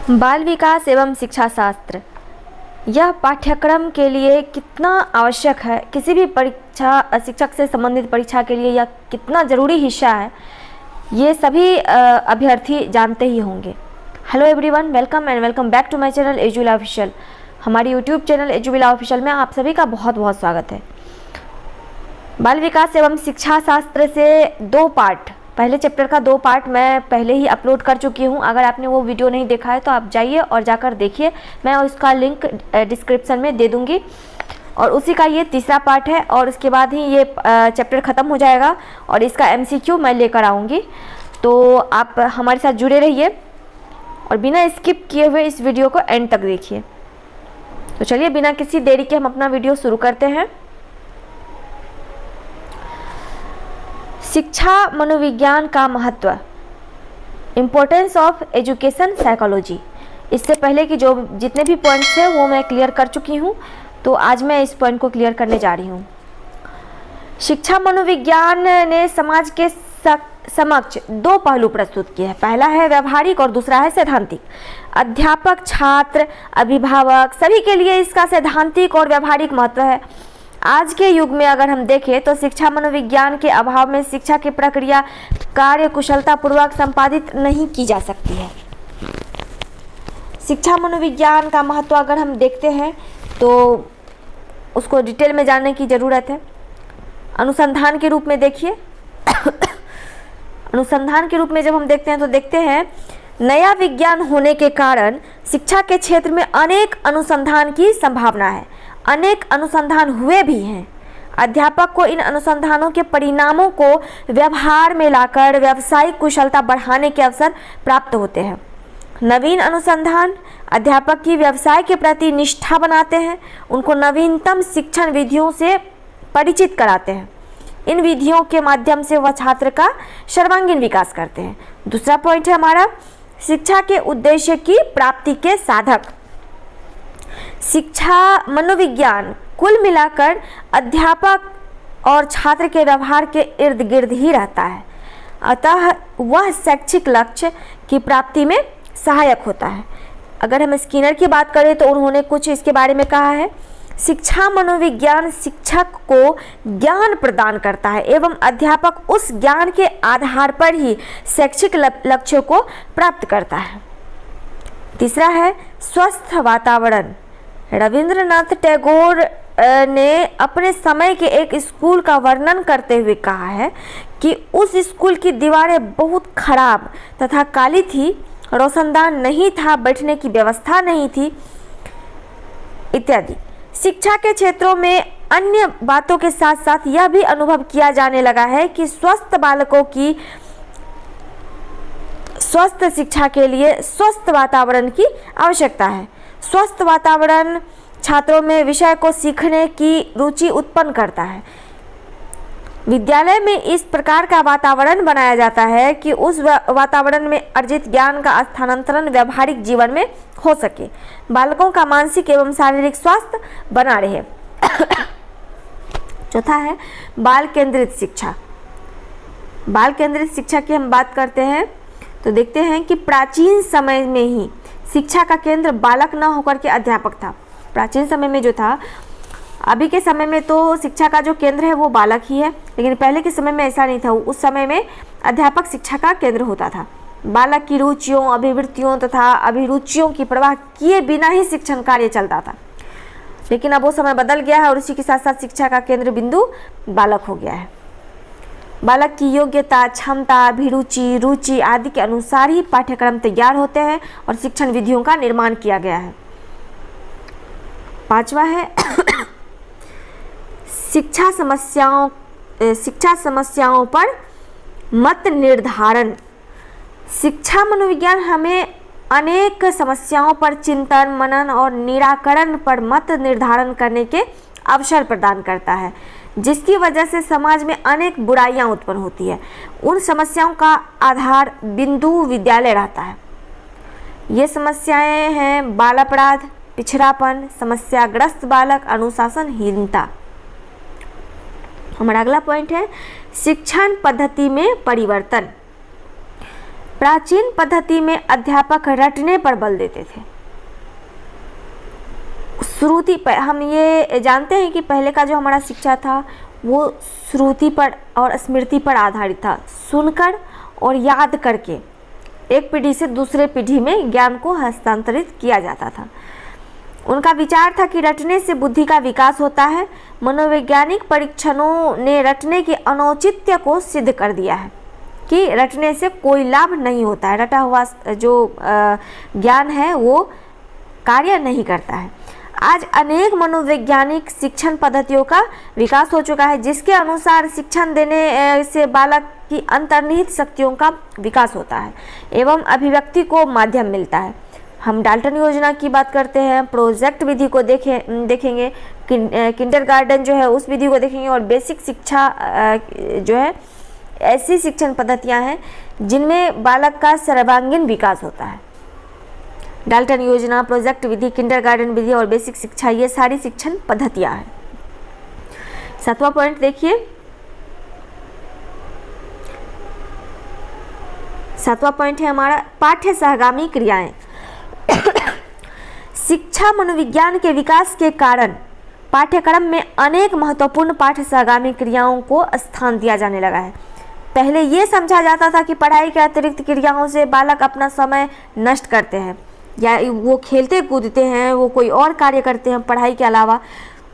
बाल विकास एवं शिक्षा शास्त्र यह पाठ्यक्रम के लिए कितना आवश्यक है, किसी भी परीक्षा शिक्षक से संबंधित परीक्षा के लिए यह कितना ज़रूरी हिस्सा है, ये सभी अभ्यर्थी जानते ही होंगे। Hello everyone, welcome and welcome back to my channel Eduvila official. हमारी यूट्यूब चैनल एजुविला ऑफिशियल में आप सभी का बहुत बहुत स्वागत है। बाल विकास एवं शिक्षा शास्त्र से दो पार्ट, पहले चैप्टर का दो पार्ट मैं पहले ही अपलोड कर चुकी हूँ। अगर आपने वो वीडियो नहीं देखा है तो आप जाइए और जाकर देखिए, मैं उसका लिंक डिस्क्रिप्शन में दे दूँगी। और उसी का ये तीसरा पार्ट है और उसके बाद ही ये चैप्टर ख़त्म हो जाएगा और इसका MCQ मैं लेकर आऊँगी। तो आप हमारे साथ जुड़े रहिए और बिना स्किप किए हुए इस वीडियो को एंड तक देखिए। तो चलिए बिना किसी देरी के हम अपना वीडियो शुरू करते हैं। शिक्षा मनोविज्ञान का महत्व, इम्पोर्टेंस ऑफ एजुकेशन साइकोलॉजी। इससे पहले कि जितने भी पॉइंट्स हैं वो मैं क्लियर कर चुकी हूँ, तो आज मैं इस पॉइंट को क्लियर करने जा रही हूँ। शिक्षा मनोविज्ञान ने समाज के समक्ष दो पहलू प्रस्तुत किए हैं। पहला है व्यवहारिक और दूसरा है सैद्धांतिक। अध्यापक, छात्र, अभिभावक सभी के लिए इसका सैद्धांतिक और व्यवहारिक महत्व है। आज के युग में अगर हम देखें तो शिक्षा मनोविज्ञान के अभाव में शिक्षा की प्रक्रिया कार्य कुशलतापूर्वक संपादित नहीं की जा सकती है। शिक्षा मनोविज्ञान का महत्व अगर हम देखते हैं तो उसको डिटेल में जानने की ज़रूरत है। अनुसंधान के रूप में देखिए अनुसंधान के रूप में जब हम देखते हैं तो देखते हैं नया विज्ञान होने के कारण शिक्षा के क्षेत्र में अनेक अनुसंधान की संभावना है। अनेक अनुसंधान हुए भी हैं। अध्यापक को इन अनुसंधानों के परिणामों को व्यवहार में लाकर व्यावसायिक कुशलता बढ़ाने के अवसर प्राप्त होते हैं। नवीन अनुसंधान अध्यापक की व्यवसाय के प्रति निष्ठा बनाते हैं, उनको नवीनतम शिक्षण विधियों से परिचित कराते हैं। इन विधियों के माध्यम से वह छात्र का सर्वांगीण विकास करते हैं। दूसरा पॉइंट है हमारा शिक्षा के उद्देश्य की प्राप्ति के साधक। शिक्षा मनोविज्ञान कुल मिलाकर अध्यापक और छात्र के व्यवहार के इर्द गिर्द ही रहता है, अतः वह शैक्षिक लक्ष्य की प्राप्ति में सहायक होता है। अगर हम स्किनर की बात करें तो उन्होंने कुछ इसके बारे में कहा है। शिक्षा मनोविज्ञान शिक्षक को ज्ञान प्रदान करता है एवं अध्यापक उस ज्ञान के आधार पर ही शैक्षिक लक्ष्यों को प्राप्त करता है। तीसरा है स्वस्थ वातावरण। रविंद्रनाथ टैगोर ने अपने समय के एक स्कूल का वर्णन करते हुए कहा है कि उस स्कूल की दीवारें बहुत खराब तथा काली थी, रोशनदान नहीं था, बैठने की व्यवस्था नहीं थी इत्यादि। शिक्षा के क्षेत्रों में अन्य बातों के साथ साथ यह भी अनुभव किया जाने लगा है कि स्वस्थ बालकों की स्वस्थ शिक्षा के लिए स्वस्थ वातावरण की आवश्यकता है। स्वस्थ वातावरण छात्रों में विषय को सीखने की रुचि उत्पन्न करता है। विद्यालय में इस प्रकार का वातावरण बनाया जाता है कि उस वातावरण में अर्जित ज्ञान का स्थानांतरण व्यावहारिक जीवन में हो सके, बालकों का मानसिक एवं शारीरिक स्वास्थ्य बना रहे। चौथा है बाल केंद्रित शिक्षा। बाल केंद्रित शिक्षा की हम बात करते हैं तो देखते हैं कि प्राचीन समय में ही शिक्षा का केंद्र बालक न होकर के अध्यापक था। प्राचीन समय में जो था, अभी के समय में तो शिक्षा का जो केंद्र है वो बालक ही है, लेकिन पहले के समय में ऐसा नहीं था। उस समय में अध्यापक शिक्षा का केंद्र होता था। बालक की रुचियों, अभिवृत्तियों तथा अभिरुचियों की परवाह किए बिना ही शिक्षण कार्य चलता था। लेकिन अब वो समय बदल गया है और उसी के साथ साथ शिक्षा का केंद्र बिंदु बालक हो गया है। बालक की योग्यता, क्षमता, अभिरुचि, रुचि आदि के अनुसार ही पाठ्यक्रम तैयार होते हैं और शिक्षण विधियों का निर्माण किया गया है। पांचवा है शिक्षा समस्याओं पर मत निर्धारण। शिक्षा मनोविज्ञान हमें अनेक समस्याओं पर चिंतन, मनन और निराकरण पर मत निर्धारण करने के अवसर प्रदान करता है, जिसकी वजह से समाज में अनेक बुराइयां उत्पन्न होती है। उन समस्याओं का आधार बिंदु विद्यालय रहता है। ये समस्याएं हैं बाल अपराध, पिछड़ापन, समस्याग्रस्त बालक, अनुशासनहीनता। हमारा अगला पॉइंट है शिक्षण पद्धति में परिवर्तन। प्राचीन पद्धति में अध्यापक रटने पर बल देते थे। श्रुति पर, हम ये जानते हैं कि पहले का जो हमारा शिक्षा था वो श्रुति पर और स्मृति पर आधारित था। सुनकर और याद करके एक पीढ़ी से दूसरे पीढ़ी में ज्ञान को हस्तांतरित किया जाता था। उनका विचार था कि रटने से बुद्धि का विकास होता है। मनोवैज्ञानिक परीक्षणों ने रटने के अनौचित्य को सिद्ध कर दिया है कि रटने से कोई लाभ नहीं होता है। रटा हुआ जो ज्ञान है वो कार्य नहीं करता है। आज अनेक मनोवैज्ञानिक शिक्षण पद्धतियों का विकास हो चुका है, जिसके अनुसार शिक्षण देने से बालक की अंतर्निहित शक्तियों का विकास होता है एवं अभिव्यक्ति को माध्यम मिलता है। हम डाल्टन योजना की बात करते हैं, प्रोजेक्ट विधि को देखेंगे, किंडरगार्टन जो है उस विधि को देखेंगे, और बेसिक शिक्षा जो है ऐसी शिक्षण पद्धतियां हैं जिनमें बालक का सर्वांगीण विकास होता है। डाल्टन योजना, प्रोजेक्ट विधि, किंडरगार्टन विधि और बेसिक शिक्षा, ये सारी शिक्षण पद्धतियां हैं। 7वां पॉइंट देखिए, 7वां पॉइंट है हमारा पाठ्य सहगामी क्रियाएं। शिक्षा मनोविज्ञान के विकास के कारण पाठ्यक्रम में अनेक महत्वपूर्ण पाठ्य सहगामी क्रियाओं को स्थान दिया जाने लगा है। पहले ये समझा जाता था कि पढ़ाई के अतिरिक्त क्रियाओं से बालक अपना समय नष्ट करते हैं या वो खेलते कूदते हैं, वो कोई और कार्य करते हैं पढ़ाई के अलावा,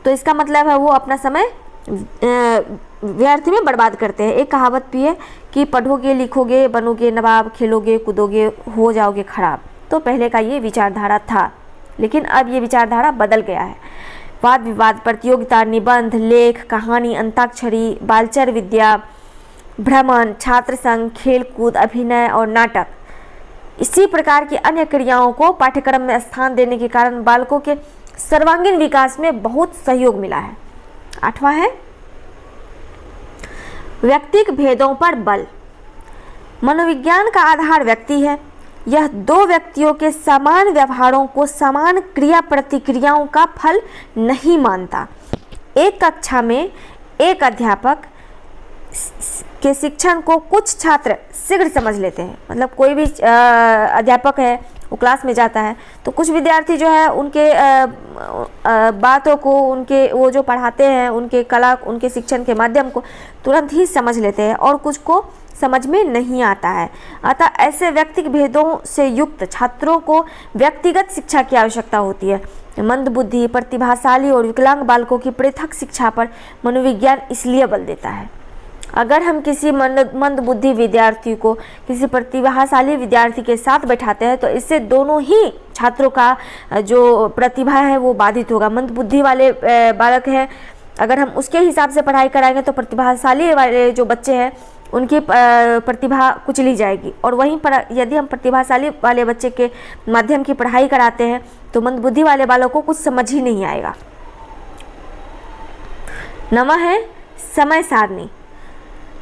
तो इसका मतलब है वो अपना समय व्यर्थ में बर्बाद करते हैं। एक कहावत भी है कि पढ़ोगे लिखोगे बनोगे नवाब, खेलोगे कूदोगे हो जाओगे खराब। तो पहले का ये विचारधारा था, लेकिन अब ये विचारधारा बदल गया है। वाद विवाद, प्रतियोगिता, निबंध, लेख, कहानी, अंताक्षरी, बालचर विद्या, भ्रमण, छात्र संघ, खेल कूद, अभिनय और नाटक, इसी प्रकार की अन्य क्रियाओं को पाठ्यक्रम में स्थान देने के कारण बालकों के सर्वांगीण विकास में बहुत सहयोग मिला है। 8वां है व्यक्तिक भेदों पर बल। मनोविज्ञान का आधार व्यक्ति है। यह दो व्यक्तियों के समान व्यवहारों को समान क्रिया प्रतिक्रियाओं का फल नहीं मानता। एक कक्षा में एक अध्यापक के शिक्षण को कुछ छात्र शीघ्र समझ लेते हैं। मतलब कोई भी अध्यापक है, वो क्लास में जाता है तो कुछ विद्यार्थी जो है उनके बातों को, उनके वो जो पढ़ाते हैं उनके कला, उनके शिक्षण के माध्यम को तुरंत ही समझ लेते हैं और कुछ को समझ में नहीं आता है। अतः ऐसे व्यक्तिगत भेदों से युक्त छात्रों को व्यक्तिगत शिक्षा की आवश्यकता होती है। मंदबुद्धि, प्रतिभाशाली और विकलांग बालकों की पृथक शिक्षा पर मनोविज्ञान इसलिए बल देता है। अगर हम किसी मंदबुद्धि विद्यार्थी को किसी प्रतिभाशाली विद्यार्थी के साथ बैठाते हैं तो इससे दोनों ही छात्रों का जो प्रतिभा है वो बाधित होगा। मंदबुद्धि वाले बालक हैं, अगर हम उसके हिसाब से पढ़ाई कराएंगे तो प्रतिभाशाली वाले जो बच्चे हैं उनकी प्रतिभा कुचली जाएगी, और वहीं पर यदि हम प्रतिभाशाली वाले बच्चे के माध्यम की पढ़ाई कराते हैं तो मंदबुद्धि वाले बालों को कुछ समझ ही नहीं आएगा। 9वां है समय सारणी।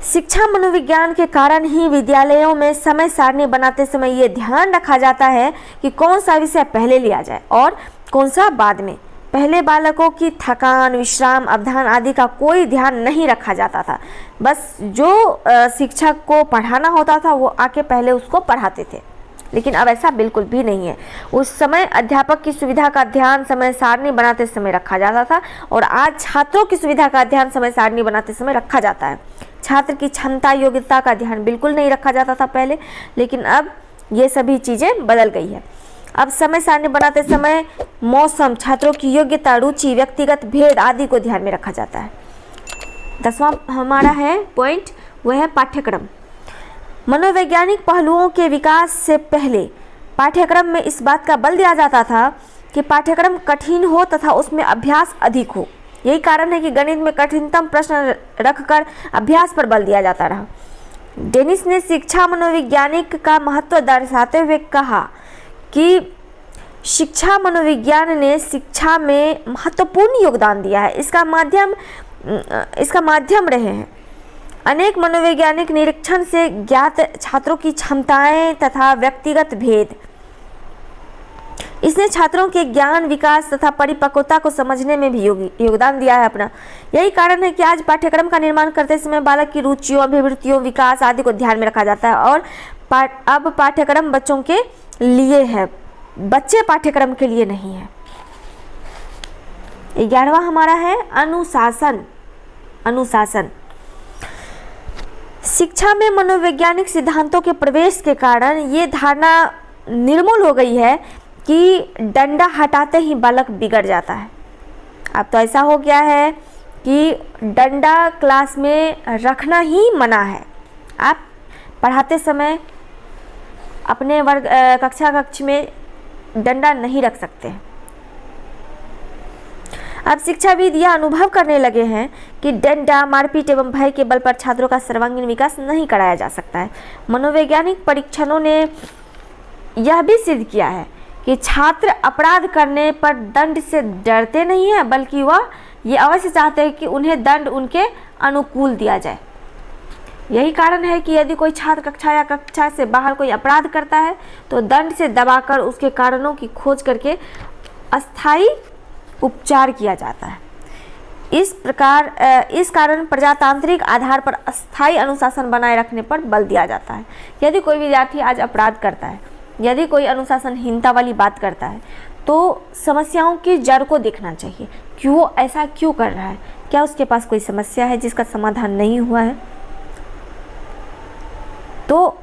शिक्षा मनोविज्ञान के कारण ही विद्यालयों में समय सारणी बनाते समय ये ध्यान रखा जाता है कि कौन सा विषय पहले लिया जाए और कौन सा बाद में। पहले बालकों की थकान, विश्राम, अवधान आदि का कोई ध्यान नहीं रखा जाता था। बस जो शिक्षक को पढ़ाना होता था वो आके पहले उसको पढ़ाते थे, लेकिन अब ऐसा बिल्कुल भी नहीं है। उस समय अध्यापक की सुविधा का ध्यान समय सारणी बनाते समय रखा जाता था और आज छात्रों की सुविधा का ध्यान समय सारणी बनाते समय रखा जाता है। छात्र की क्षमता, योग्यता का ध्यान बिल्कुल नहीं रखा जाता था पहले, लेकिन अब ये सभी चीज़ें बदल गई है। अब समय सारणी बनाते समय मौसम, छात्रों की योग्यता, रुचि, व्यक्तिगत भेद आदि को ध्यान में रखा जाता है। 10वां हमारा है पॉइंट, वह है पाठ्यक्रम। मनोवैज्ञानिक पहलुओं के विकास से पहले पाठ्यक्रम में इस बात का बल दिया जाता था कि पाठ्यक्रम कठिन हो तथा उसमें अभ्यास अधिक हो। यही कारण है कि गणित में कठिनतम प्रश्न रखकर अभ्यास पर बल दिया जाता रहा। डेनिस ने शिक्षा मनोविज्ञानिक का महत्व दर्शाते हुए कहा कि शिक्षा मनोविज्ञान ने शिक्षा में महत्वपूर्ण योगदान दिया है, इसका माध्यम रहे हैं। अनेक मनोवैज्ञानिक निरीक्षण से ज्ञात छात्रों की क्षमताएं तथा व्यक्तिगत भेद, इसने छात्रों के ज्ञान, विकास तथा परिपक्वता को समझने में भी योगदान दिया है अपना। यही कारण है कि आज पाठ्यक्रम का निर्माण करते समय बालक की रुचियों, अभिवृत्तियों, विकास आदि को ध्यान में रखा जाता है और अब पाठ्यक्रम बच्चों के लिए है, बच्चे पाठ्यक्रम के लिए नहीं है। 11वां हमारा है अनुशासन। अनुशासन शिक्षा में मनोवैज्ञानिक सिद्धांतों के प्रवेश के कारण ये धारणा निर्मूल हो गई है कि डंडा हटाते ही बालक बिगड़ जाता है। अब तो ऐसा हो गया है कि डंडा क्लास में रखना ही मना है। आप पढ़ाते समय अपने कक्ष में डंडा नहीं रख सकते। अब शिक्षाविद यह अनुभव करने लगे हैं कि डंडा, मारपीट एवं भय के बल पर छात्रों का सर्वांगीण विकास नहीं कराया जा सकता है। मनोवैज्ञानिक परीक्षणों ने यह भी सिद्ध किया है कि छात्र अपराध करने पर दंड से डरते नहीं हैं, बल्कि वह ये अवश्य चाहते हैं कि उन्हें दंड उनके अनुकूल दिया जाए। यही कारण है कि यदि कोई छात्र कक्षा या कक्षा से बाहर कोई अपराध करता है तो दंड से दबाकर उसके कारणों की खोज करके अस्थायी उपचार किया जाता है। इस कारण प्रजातांत्रिक आधार पर अस्थायी अनुशासन बनाए रखने पर बल दिया जाता है। यदि कोई विद्यार्थी आज अपराध करता है, यदि कोई अनुशासनहीनता वाली बात करता है, तो समस्याओं की जड़ को देखना चाहिए। क्यों ऐसा क्यों कर रहा है? क्या उसके पास कोई समस्या है जिसका समाधान नहीं हुआ है? तो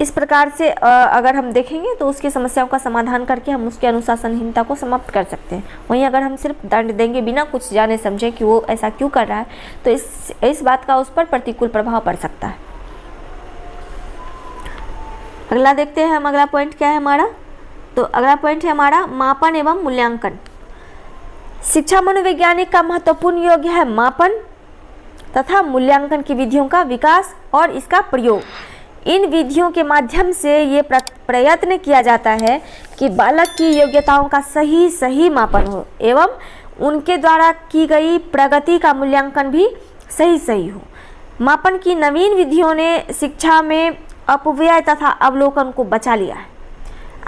इस प्रकार से अगर हम देखेंगे तो उसकी समस्याओं का समाधान करके हम उसकी अनुशासनहीनता को समाप्त कर सकते हैं। वहीं अगर हम सिर्फ दंड देंगे बिना कुछ जाने समझे कि वो ऐसा क्यों कर रहा है, तो इस बात का उस पर प्रतिकूल प्रभाव पड़ सकता है। अगला देखते हैं हम, अगला पॉइंट क्या है हमारा। तो अगला पॉइंट है हमारा मापन एवं मूल्यांकन। शिक्षा मनोवैज्ञानिक का महत्वपूर्ण योग है मापन तथा मूल्यांकन की विधियों का विकास और इसका प्रयोग। इन विधियों के माध्यम से ये प्रयत्न किया जाता है कि बालक की योग्यताओं का सही मापन हो एवं उनके द्वारा की गई प्रगति का मूल्यांकन भी सही हो। मापन की नवीन विधियों ने शिक्षा में अपव्यय तथा अवलोकन को बचा लिया है।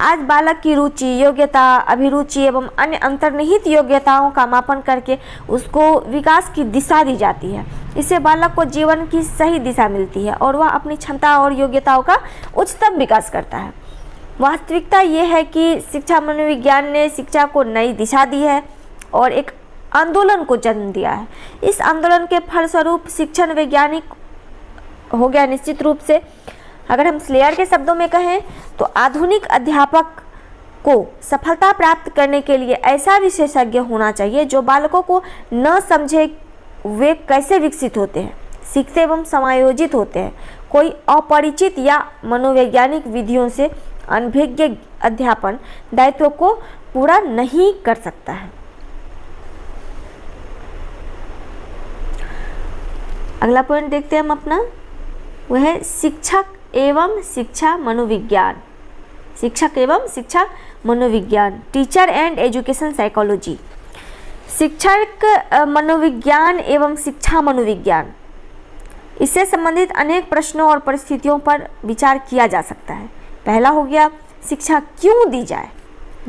आज बालक की रुचि, योग्यता, अभिरुचि एवं अन्य अंतर्निहित योग्यताओं का मापन करके उसको विकास की दिशा दी जाती है। इससे बालक को जीवन की सही दिशा मिलती है और वह अपनी क्षमता और योग्यताओं का उच्चतम विकास करता है। वास्तविकता ये है कि शिक्षा मनोविज्ञान ने शिक्षा को नई दिशा दी है और एक आंदोलन को जन्म दिया है। इस आंदोलन के फलस्वरूप शिक्षण वैज्ञानिक हो गया निश्चित रूप से। अगर हम स्लेयर के शब्दों में कहें तो आधुनिक अध्यापक को सफलता प्राप्त करने के लिए ऐसा विशेषज्ञ होना चाहिए जो बालकों को न समझे वे कैसे विकसित होते हैं, सीखते एवं समायोजित होते हैं। कोई अपरिचित या मनोवैज्ञानिक विधियों से अनभिज्ञ अध्यापन दायित्व को पूरा नहीं कर सकता है। अगला पॉइंट देखते हैं हम अपना, वह है शिक्षक एवं शिक्षा मनोविज्ञान। शिक्षक एवं शिक्षा मनोविज्ञान, टीचर एंड एजुकेशन साइकोलॉजी। शिक्षक मनोविज्ञान एवं शिक्षा मनोविज्ञान, इससे संबंधित अनेक प्रश्नों और परिस्थितियों पर विचार किया जा सकता है। पहला हो गया शिक्षा क्यों दी जाए,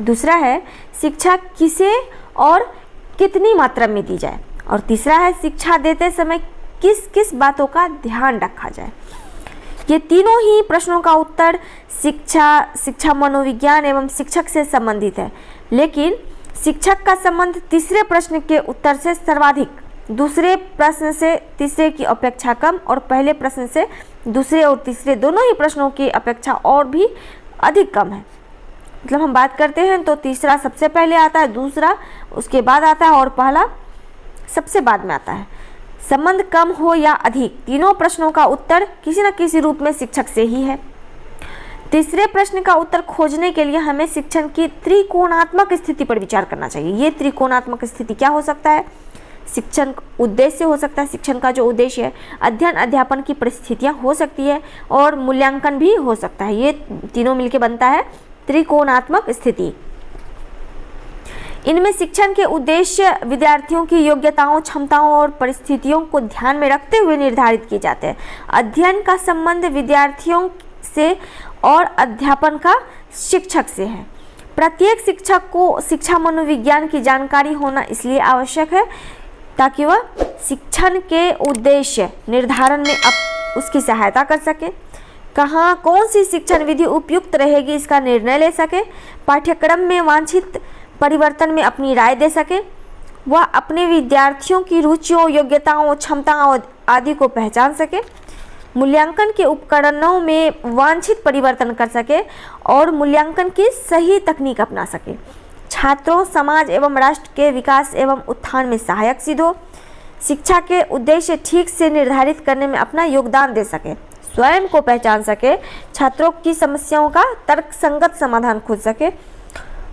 दूसरा है शिक्षा किसे और कितनी मात्रा में दी जाए, और तीसरा है शिक्षा देते समय किस किस बातों का ध्यान रखा जाए। ये तीनों ही प्रश्नों का उत्तर शिक्षा मनोविज्ञान एवं शिक्षक से संबंधित है, लेकिन शिक्षक का संबंध तीसरे प्रश्न के उत्तर से सर्वाधिक, दूसरे प्रश्न से तीसरे की अपेक्षा कम और पहले प्रश्न से दूसरे और तीसरे दोनों ही प्रश्नों की अपेक्षा और भी अधिक कम है। मतलब हम बात करते हैं तो तीसरा सबसे पहले आता है, दूसरा उसके बाद आता है और पहला सबसे बाद में आता है। संबंध कम हो या अधिक, तीनों प्रश्नों का उत्तर किसी न किसी रूप में शिक्षक से ही है। तीसरे प्रश्न का उत्तर खोजने के लिए हमें शिक्षण की त्रिकोणात्मक स्थिति पर विचार करना चाहिए। ये त्रिकोणात्मक स्थिति क्या हो सकता है? शिक्षण उद्देश्य हो सकता है, शिक्षण का जो उद्देश्य है, अध्ययन अध्यापन की परिस्थितियां हो सकती है और मूल्यांकन भी हो सकता है। ये तीनों मिलके बनता है त्रिकोणात्मक स्थिति। इनमें शिक्षण के उद्देश्य विद्यार्थियों की योग्यताओं, क्षमताओं और परिस्थितियों को ध्यान में रखते हुए निर्धारित किए जाते हैं। अध्ययन का संबंध विद्यार्थियों से और अध्यापन का शिक्षक से है। प्रत्येक शिक्षक को शिक्षा मनोविज्ञान की जानकारी होना इसलिए आवश्यक है ताकि वह शिक्षण के उद्देश्य निर्धारण में उसकी सहायता कर सके। कहाँ कौन सी शिक्षण विधि उपयुक्त रहेगी इसका निर्णय ले सके, पाठ्यक्रम में वांछित परिवर्तन में अपनी राय दे सके, वह अपने विद्यार्थियों की रुचियों, योग्यताओं, क्षमताओं आदि को पहचान सके, मूल्यांकन के उपकरणों में वांछित परिवर्तन कर सके और मूल्यांकन की सही तकनीक अपना सके, छात्रों, समाज एवं राष्ट्र के विकास एवं उत्थान में सहायक सिद्ध हो, शिक्षा के उद्देश्य ठीक से निर्धारित करने में अपना योगदान दे सके, स्वयं को पहचान सके, छात्रों की समस्याओं का तर्कसंगत समाधान खोज सके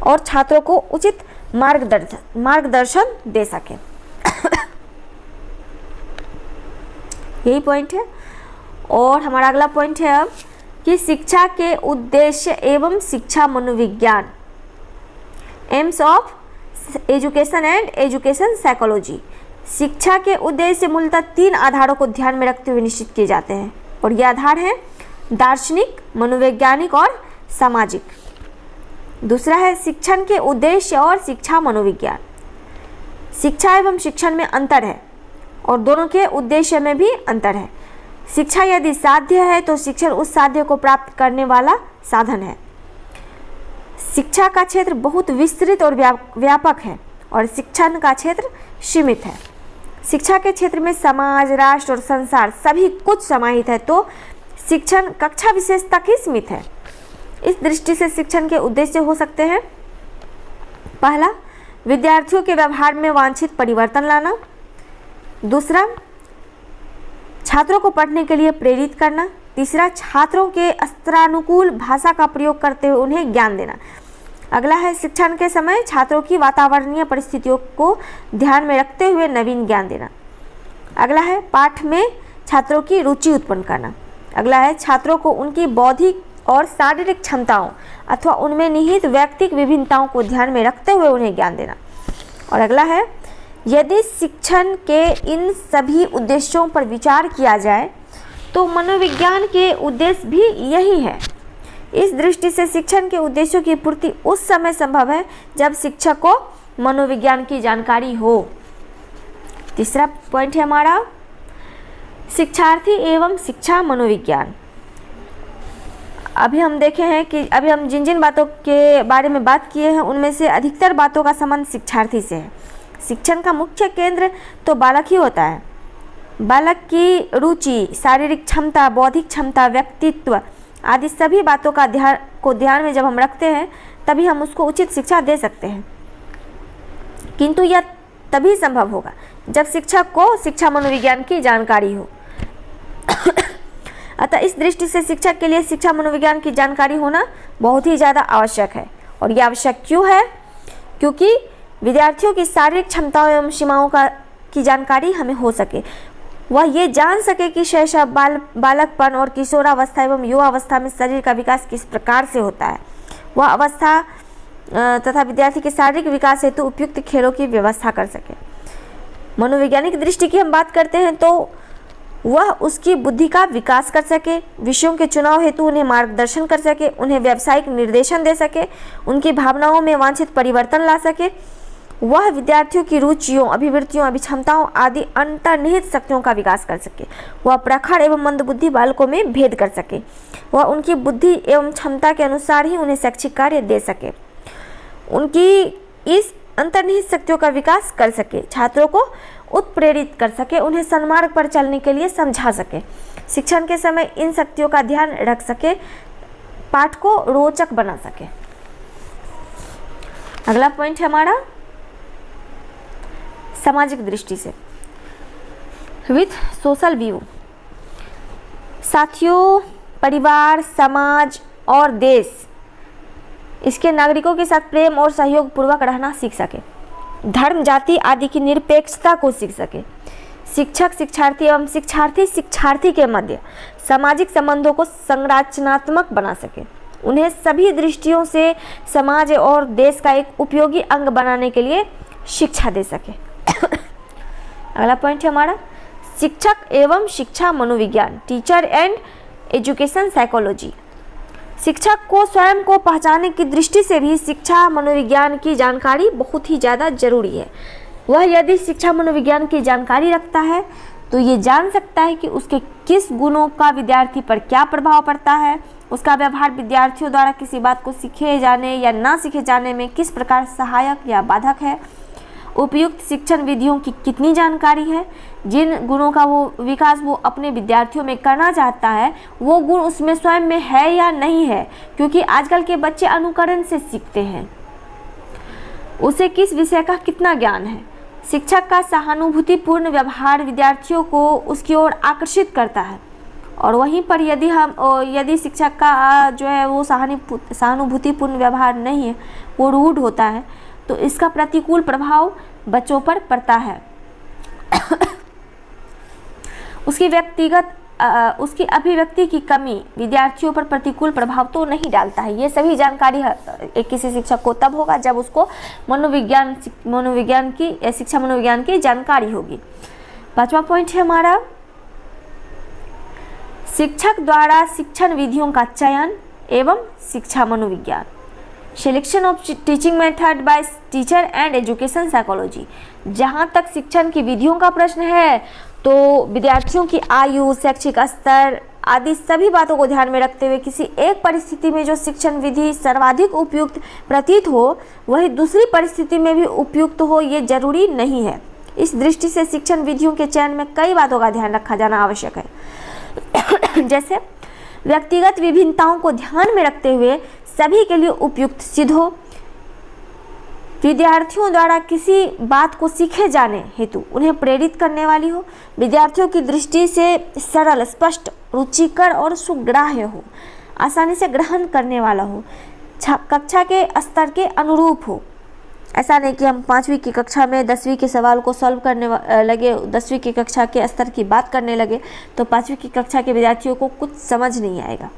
और छात्रों को उचित मार्गदर्शन दे सके। यही पॉइंट है। और हमारा अगला पॉइंट है अब कि शिक्षा के उद्देश्य एवं शिक्षा मनोविज्ञान, AIIMS of education and education psychology. शिक्षा के उद्देश्य मूलतः 3 आधारों को ध्यान में रखते हुए निश्चित किए जाते हैं और ये आधार हैं दार्शनिक, मनोवैज्ञानिक और सामाजिक। दूसरा है शिक्षण के उद्देश्य और शिक्षा मनोविज्ञान। शिक्षा एवं शिक्षण में अंतर है और दोनों के उद्देश्य में भी अंतर है। शिक्षा यदि साध्य है तो शिक्षण उस साध्य को प्राप्त करने वाला साधन है। शिक्षा का क्षेत्र बहुत विस्तृत और व्यापक है और शिक्षण का क्षेत्र सीमित है। शिक्षा के क्षेत्र में समाज, राष्ट्र और संसार सभी कुछ समाहित है, तो शिक्षण कक्षा विशेष तक ही सीमित है। इस दृष्टि से शिक्षण के उद्देश्य हो सकते हैं: पहला, विद्यार्थियों के व्यवहार में वांछित परिवर्तन लाना। दूसरा, छात्रों को पढ़ने के लिए प्रेरित करना। तीसरा, छात्रों के अस्त्रानुकूल भाषा का प्रयोग करते हुए उन्हें ज्ञान देना। अगला है शिक्षण के समय छात्रों की वातावरणीय परिस्थितियों को ध्यान में रखते हुए नवीन ज्ञान देना। अगला है पाठ में छात्रों की रुचि उत्पन्न करना। अगला है छात्रों को उनकी बौद्धिक और शारीरिक क्षमताओं अथवा उनमें निहित व्यक्तिगत विभिन्नताओं को ध्यान में रखते हुए उन्हें ज्ञान देना। और अगला है यदि शिक्षण के इन सभी उद्देश्यों पर विचार किया जाए तो मनोविज्ञान के उद्देश्य भी यही है। इस दृष्टि से शिक्षण के उद्देश्यों की पूर्ति उस समय संभव है जब शिक्षक को मनोविज्ञान की जानकारी हो। तीसरा पॉइंट है हमारा शिक्षार्थी एवं शिक्षा मनोविज्ञान। अभी हम देखे हैं कि अभी हम जिन जिन बातों के बारे में बात किए हैं उनमें से अधिकतर बातों का संबंध शिक्षार्थी से है। शिक्षण का मुख्य केंद्र तो बालक ही होता है। बालक की रुचि, शारीरिक क्षमता, बौद्धिक क्षमता, व्यक्तित्व आदि सभी बातों का ध्यान में जब हम रखते हैं तभी हम उसको उचित शिक्षा दे सकते हैं, किंतु यह तभी संभव होगा जब शिक्षक को शिक्षा मनोविज्ञान की जानकारी हो। अतः इस दृष्टि से शिक्षक के लिए शिक्षा मनोविज्ञान की जानकारी होना बहुत ही ज़्यादा आवश्यक है। और यह आवश्यक क्यों है? क्योंकि विद्यार्थियों की शारीरिक क्षमताओं एवं सीमाओं की जानकारी हमें हो सके, वह ये जान सके कि शैशव, बालकपन और किशोरावस्था एवं युवावस्था में शरीर का विकास किस प्रकार से होता है। वह अवस्था तथा विद्यार्थी के शारीरिक विकास हेतु उपयुक्त खेलों की व्यवस्था कर सके। मनोवैज्ञानिक दृष्टि की हम बात करते हैं तो वह उसकी बुद्धि का विकास कर सके, विषयों के चुनाव हेतु उन्हें मार्गदर्शन कर सके, उन्हें व्यावसायिक निर्देशन दे सके, उनकी भावनाओं में वांछित परिवर्तन ला सके। वह विद्यार्थियों की रुचियों, अभिवृत्तियों, अभिक्षमताओं आदि अंतर्निहित शक्तियों का विकास कर सके। वह प्रखर एवं मंदबुद्धि बालकों में भेद कर सके। वह उनकी बुद्धि एवं क्षमता के अनुसार ही उन्हें शैक्षिक कार्य दे सके, उनकी इस अंतर्निहित शक्तियों का विकास कर सके, छात्रों को उत्प्रेरित कर सके, उन्हें सन्मार्ग पर चलने के लिए समझा सके, शिक्षण के समय इन शक्तियों का ध्यान रख सके, पाठ को रोचक बना सके। अगला पॉइंट है हमारा सामाजिक दृष्टि से विथ सोशल व्यू। साथियों, परिवार, समाज और देश इसके नागरिकों के साथ प्रेम और सहयोग पूर्वक रहना सीख सके, धर्म, जाति आदि की निरपेक्षता को सीख सके, शिक्षक शिक्षार्थी एवं शिक्षार्थी शिक्षार्थी के मध्य सामाजिक संबंधों को संरचनात्मक बना सके, उन्हें सभी दृष्टियों से समाज और देश का एक उपयोगी अंग बनाने के लिए शिक्षा दे सके। अगला पॉइंट है हमारा शिक्षक एवं शिक्षा मनोविज्ञान, टीचर एंड एजुकेशन साइकोलॉजी। शिक्षक को स्वयं को पहचानने की दृष्टि से भी शिक्षा मनोविज्ञान की जानकारी बहुत ही ज़्यादा जरूरी है। वह यदि शिक्षा मनोविज्ञान की जानकारी रखता है तो ये जान सकता है कि उसके किस गुणों का विद्यार्थी पर क्या प्रभाव पड़ता है, उसका व्यवहार विद्यार्थियों द्वारा किसी बात को सीखे जाने या ना सीखे जाने में किस प्रकार सहायक या बाधक है, उपयुक्त शिक्षण विधियों की कितनी जानकारी है, जिन गुणों का वो विकास वो अपने विद्यार्थियों में करना चाहता है वो गुण उसमें स्वयं में है या नहीं है, क्योंकि आजकल के बच्चे अनुकरण से सीखते हैं। उसे किस विषय का कितना ज्ञान है। शिक्षक का सहानुभूतिपूर्ण व्यवहार विद्यार्थियों को उसकी ओर आकर्षित करता है, और वहीं पर यदि शिक्षक का जो है वो सहानुभूतिपूर्ण व्यवहार नहीं है, वो रूड होता है, तो इसका प्रतिकूल प्रभाव बच्चों पर पड़ता है। उसकी अभिव्यक्ति की कमी विद्यार्थियों पर प्रतिकूल प्रभाव तो नहीं डालता है। ये सभी जानकारी एक किसी शिक्षक को तब होगा जब उसको शिक्षा मनोविज्ञान की जानकारी होगी। 5वां पॉइंट है हमारा, शिक्षक द्वारा शिक्षण विधियों का चयन एवं शिक्षा मनोविज्ञान। Selection of teaching method by teacher and education psychology. जहाँ तक शिक्षण की विधियों का प्रश्न है तो विद्यार्थियों की आयु, शैक्षिक स्तर आदि सभी बातों को ध्यान में रखते हुए किसी एक परिस्थिति में जो शिक्षण विधि सर्वाधिक उपयुक्त प्रतीत हो वही दूसरी परिस्थिति में भी उपयुक्त हो, ये जरूरी नहीं है। इस दृष्टि से शिक्षण विधियों के चयन में कई बातों का ध्यान रखा जाना आवश्यक है। जैसे व्यक्तिगत विभिन्नताओं को ध्यान में रखते हुए सभी के लिए उपयुक्त सिद्ध हो, विद्यार्थियों द्वारा किसी बात को सीखे जाने हेतु उन्हें प्रेरित करने वाली हो, विद्यार्थियों की दृष्टि से सरल, स्पष्ट, रुचिकर और सुग्राह्य हो, आसानी से ग्रहण करने वाला हो, कक्षा के स्तर के अनुरूप हो। ऐसा नहीं कि हम 5वीं की कक्षा में 10वीं के सवाल को सॉल्व करने लगे, 10वीं की कक्षा के स्तर की बात करने लगे तो 5वीं की कक्षा के विद्यार्थियों को कुछ समझ नहीं आएगा।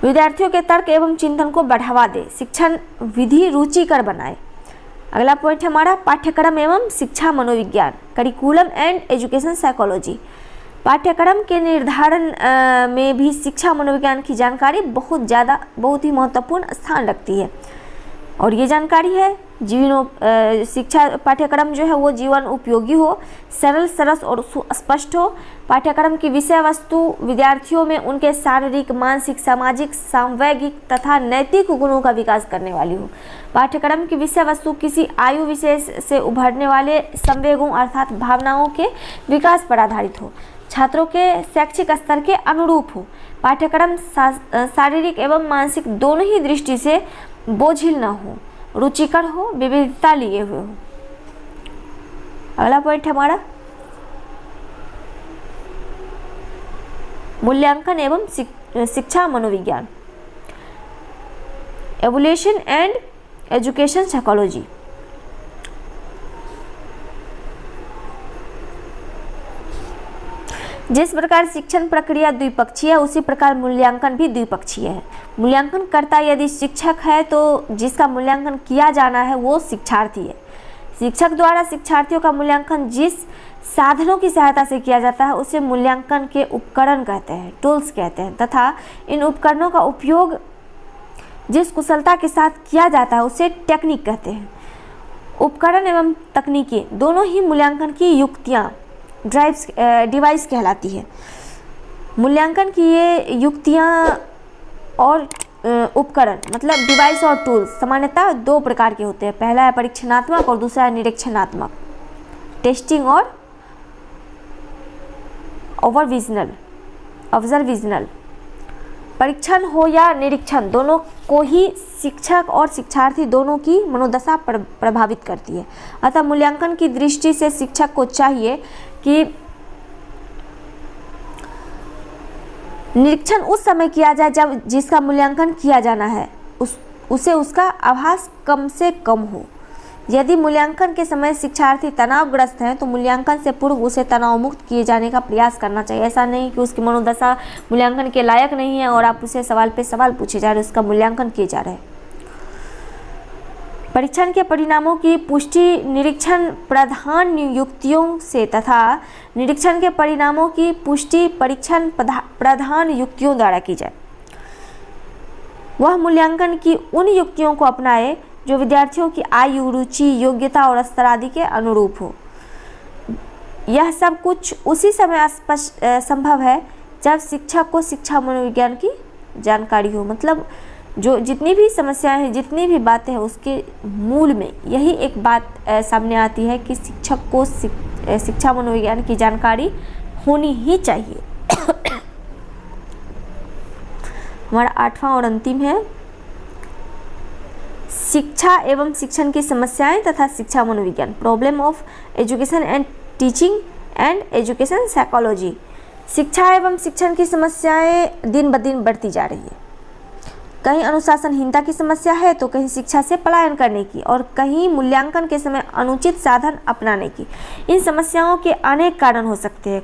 विद्यार्थियों के तर्क एवं चिंतन को बढ़ावा दे, शिक्षण विधि रुचिकर बनाए। अगला पॉइंट है हमारा, पाठ्यक्रम एवं शिक्षा मनोविज्ञान, करिकुलम एंड एजुकेशन साइकोलॉजी। पाठ्यक्रम के निर्धारण में भी शिक्षा मनोविज्ञान की जानकारी बहुत ही महत्वपूर्ण स्थान रखती है, और ये जानकारी है शिक्षा पाठ्यक्रम जो है वो जीवन उपयोगी हो, सरल, सरस और स्पष्ट हो। पाठ्यक्रम की विषय वस्तु विद्यार्थियों में उनके शारीरिक, मानसिक, सामाजिक, सांवेगिक तथा नैतिक गुणों का विकास करने वाली हो। पाठ्यक्रम की विषय वस्तु किसी आयु विशेष से उभरने वाले संवेगों अर्थात भावनाओं के विकास पर आधारित हो, छात्रों के शैक्षिक स्तर के अनुरूप हो। पाठ्यक्रम शारीरिक एवं मानसिक दोनों ही दृष्टि से बोझिल न हो, रुचिकर हो, विविधता लिए हुए हो। अगला पॉइंट हमारा, मूल्यांकन एवं शिक्षा मनोविज्ञान, एवोल्यूशन एंड एजुकेशन साइकोलॉजी। जिस प्रकार शिक्षण प्रक्रिया द्विपक्षीय है उसी प्रकार मूल्यांकन भी द्विपक्षीय है। मूल्यांकन कर्ता यदि शिक्षक है तो जिसका मूल्यांकन किया जाना है वो शिक्षार्थी है। शिक्षक द्वारा शिक्षार्थियों का मूल्यांकन जिस साधनों की सहायता से किया जाता है उसे मूल्यांकन के उपकरण कहते हैं, टूल्स कहते हैं, तथा इन उपकरणों का उपयोग जिस कुशलता के साथ किया जाता है उसे टेक्निक कहते हैं। उपकरण एवं तकनीकी दोनों ही मूल्यांकन की युक्तियाँ डिवाइस कहलाती है। मूल्यांकन की ये युक्तियाँ और उपकरण मतलब डिवाइस और टूल्स सामान्यतः 2 प्रकार के होते हैं। पहला है परीक्षणात्मक और दूसरा है निरीक्षणात्मक, टेस्टिंग और ऑब्जर्वेशनल। परीक्षण हो या निरीक्षण दोनों को ही शिक्षक और शिक्षार्थी दोनों की मनोदशा प्रभावित करती है। अतः मूल्यांकन की दृष्टि से शिक्षक को चाहिए कि निरीक्षण उस समय किया जाए जब जिसका मूल्यांकन किया जाना है उसे उसका आभास कम से कम हो। यदि मूल्यांकन के समय शिक्षार्थी तनावग्रस्त हैं तो मूल्यांकन से पूर्व उसे तनाव मुक्त किए जाने का प्रयास करना चाहिए। ऐसा नहीं कि उसकी मनोदशा मूल्यांकन के लायक नहीं है और आप उसे सवाल पे सवाल पूछे जा रहे हैं, उसका मूल्यांकन किए जा रहे हैं। परीक्षण के परिणामों की पुष्टि निरीक्षण प्रधान युक्तियों से तथा निरीक्षण के परिणामों की पुष्टि परीक्षण प्रधान युक्तियों द्वारा की जाए। वह मूल्यांकन की उन युक्तियों को अपनाए जो विद्यार्थियों की आयु, रुचि, योग्यता और स्तर आदि के अनुरूप हो। यह सब कुछ उसी समय संभव है जब शिक्षक को शिक्षा मनोविज्ञान की जानकारी हो। मतलब जो जितनी भी समस्याएं हैं, जितनी भी बातें हैं, उसके मूल में यही एक बात सामने आती है कि शिक्षक को शिक्षा मनोविज्ञान की जानकारी होनी ही चाहिए। हमारा 8वां और अंतिम है शिक्षा एवं शिक्षण की समस्याएं तथा शिक्षा मनोविज्ञान, problem of education and teaching and education psychology. शिक्षा एवं शिक्षण की समस्याएं दिन ब दिन बढ़ती जा रही है। कहीं अनुशासनहीनता की समस्या है तो कहीं शिक्षा से पलायन करने की, और कहीं मूल्यांकन के समय अनुचित साधन अपनाने की। इन समस्याओं के अनेक कारण हो सकते हैं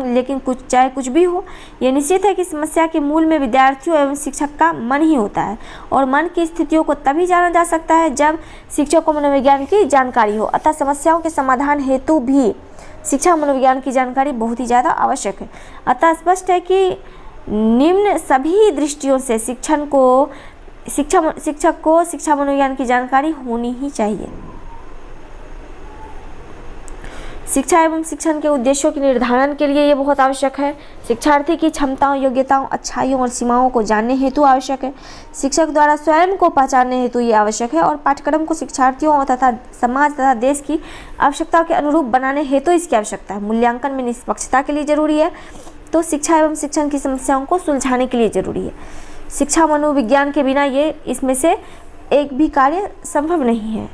लेकिन चाहे कुछ भी हो, यह निश्चित है कि समस्या के मूल में विद्यार्थियों एवं शिक्षक का मन ही होता है, और मन की स्थितियों को तभी जाना जा सकता है जब शिक्षक को मनोविज्ञान की जानकारी हो। अतः समस्याओं के समाधान हेतु भी शिक्षा मनोविज्ञान की जानकारी बहुत ही ज़्यादा आवश्यक है। अतः स्पष्ट है कि निम्न सभी दृष्टियों से शिक्षक को शिक्षा मनोविज्ञान की जानकारी होनी ही चाहिए। शिक्षा एवं शिक्षण के उद्देश्यों के निर्धारण के लिए ये बहुत आवश्यक है। शिक्षार्थी की क्षमताओं, योग्यताओं, अच्छाइयों और सीमाओं को जानने हेतु आवश्यक है। शिक्षक द्वारा स्वयं को पहचानने हेतु ये आवश्यक है, और पाठ्यक्रम को शिक्षार्थियों तथा समाज तथा देश की आवश्यकताओं के अनुरूप बनाने हेतु इसकी आवश्यकता है। मूल्यांकन में निष्पक्षता के लिए जरूरी है, तो शिक्षा एवं शिक्षण की समस्याओं को सुलझाने के लिए जरूरी है। शिक्षा मनोविज्ञान के बिना ये इसमें से एक भी कार्य संभव नहीं है।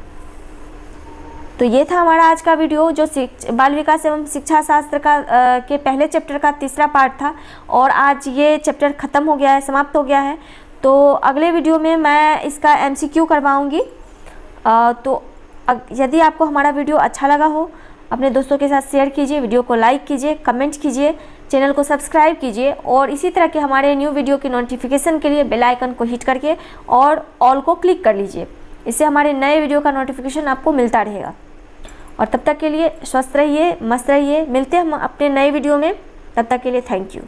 तो ये था हमारा आज का वीडियो, जो बाल विकास एवं शिक्षा शास्त्र का के पहले चैप्टर का तीसरा पार्ट था, और आज ये चैप्टर ख़त्म हो गया है, समाप्त हो गया है। तो अगले वीडियो में मैं इसका MCQ करवाऊँगी। तो यदि आपको हमारा वीडियो अच्छा लगा हो, अपने दोस्तों के साथ शेयर कीजिए, वीडियो को लाइक कीजिए, कमेंट कीजिए, चैनल को सब्सक्राइब कीजिए, और इसी तरह के हमारे न्यू वीडियो की नोटिफिकेशन के लिए बेल आइकन को हिट करके और ऑल को क्लिक कर लीजिए। इससे हमारे नए वीडियो का नोटिफिकेशन आपको मिलता रहेगा। और तब तक के लिए स्वस्थ रहिए, मस्त रहिए। मिलते हैं हम अपने नए वीडियो में। तब तक के लिए थैंक यू।